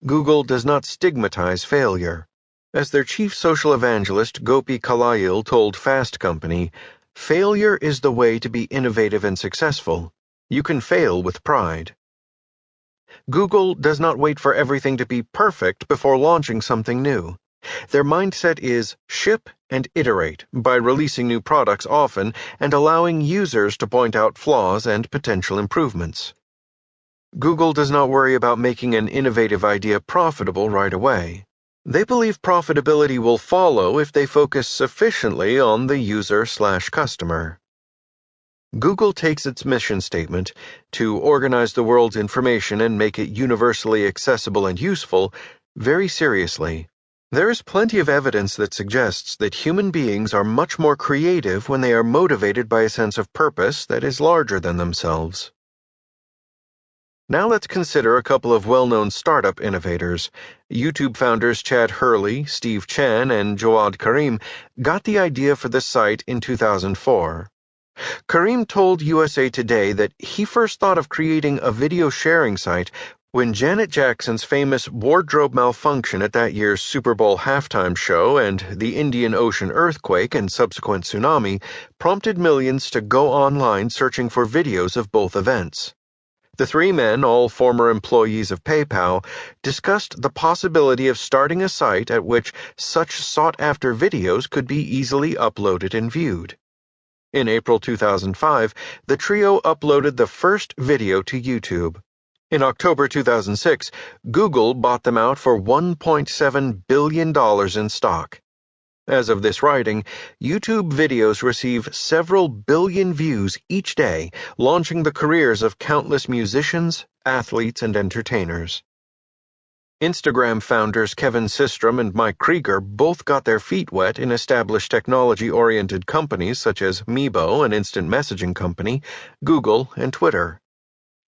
Google does not stigmatize failure. As their chief social evangelist Gopi Kalayil told Fast Company, failure is the way to be innovative and successful. You can fail with pride. Google does not wait for everything to be perfect before launching something new. Their mindset is ship and iterate by releasing new products often and allowing users to point out flaws and potential improvements. Google does not worry about making an innovative idea profitable right away. They believe profitability will follow if they focus sufficiently on the user/customer. Google takes its mission statement, to organize the world's information and make it universally accessible and useful, very seriously. There is plenty of evidence that suggests that human beings are much more creative when they are motivated by a sense of purpose that is larger than themselves. Now let's consider a couple of well-known startup innovators. YouTube founders Chad Hurley, Steve Chan, and Jawad Karim got the idea for this site in 2004. Karim told USA Today that he first thought of creating a video sharing site when Janet Jackson's famous wardrobe malfunction at that year's Super Bowl halftime show and the Indian Ocean earthquake and subsequent tsunami prompted millions to go online searching for videos of both events. The three men, all former employees of PayPal, discussed the possibility of starting a site at which such sought-after videos could be easily uploaded and viewed. In April 2005, the trio uploaded the first video to YouTube. In October 2006, Google bought them out for $1.7 billion in stock. As of this writing, YouTube videos receive several billion views each day, launching the careers of countless musicians, athletes, and entertainers. Instagram founders Kevin Systrom and Mike Krieger both got their feet wet in established technology-oriented companies such as Meebo, an instant messaging company, Google, and Twitter.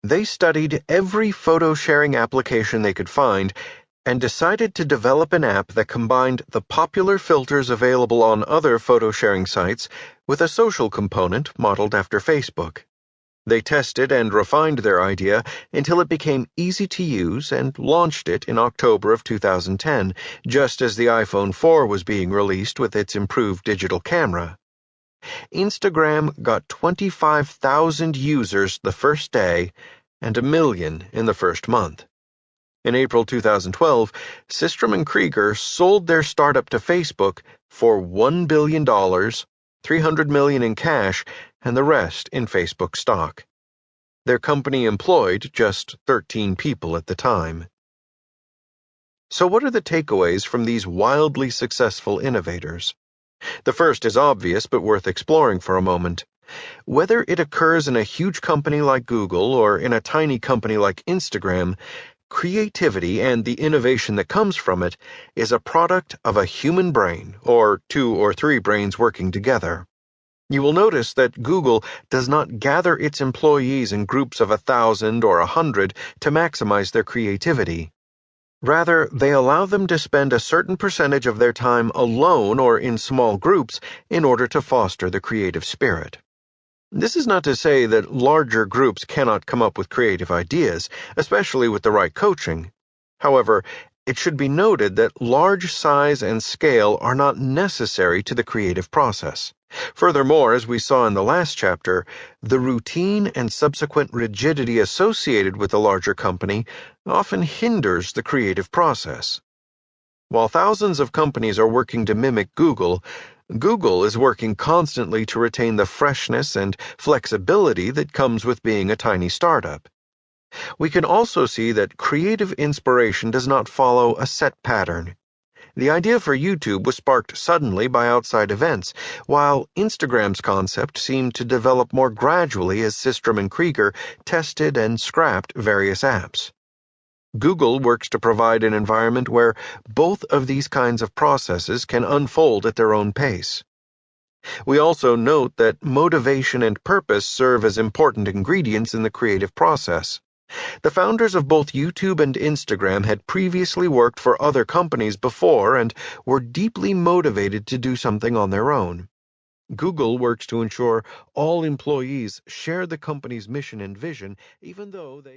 They studied every photo-sharing application they could find and decided to develop an app that combined the popular filters available on other photo-sharing sites with a social component modeled after Facebook. They tested and refined their idea until it became easy to use and launched it in October of 2010, just as the iPhone 4 was being released with its improved digital camera. Instagram got 25,000 users the first day and 1 million in the first month. In April 2012, Systrom and Krieger sold their startup to Facebook for $1 billion, $300 million in cash, and the rest in Facebook stock. Their company employed just 13 people at the time. So what are the takeaways from these wildly successful innovators? The first is obvious but worth exploring for a moment. Whether it occurs in a huge company like Google or in a tiny company like Instagram, creativity and the innovation that comes from it is a product of a human brain, or 2 or 3 brains working together. You will notice that Google does not gather its employees in groups of 1,000 or 100 to maximize their creativity. Rather, they allow them to spend a certain percentage of their time alone or in small groups in order to foster the creative spirit. This is not to say that larger groups cannot come up with creative ideas, especially with the right coaching. However, it should be noted that large size and scale are not necessary to the creative process. Furthermore, as we saw in the last chapter, the routine and subsequent rigidity associated with a larger company often hinders the creative process. While thousands of companies are working to mimic Google, Google is working constantly to retain the freshness and flexibility that comes with being a tiny startup. We can also see that creative inspiration does not follow a set pattern. The idea for YouTube was sparked suddenly by outside events, while Instagram's concept seemed to develop more gradually as Systrom and Krieger tested and scrapped various apps. Google works to provide an environment where both of these kinds of processes can unfold at their own pace. We also note that motivation and purpose serve as important ingredients in the creative process. The founders of both YouTube and Instagram had previously worked for other companies before and were deeply motivated to do something on their own. Google works to ensure all employees share the company's mission and vision, even though they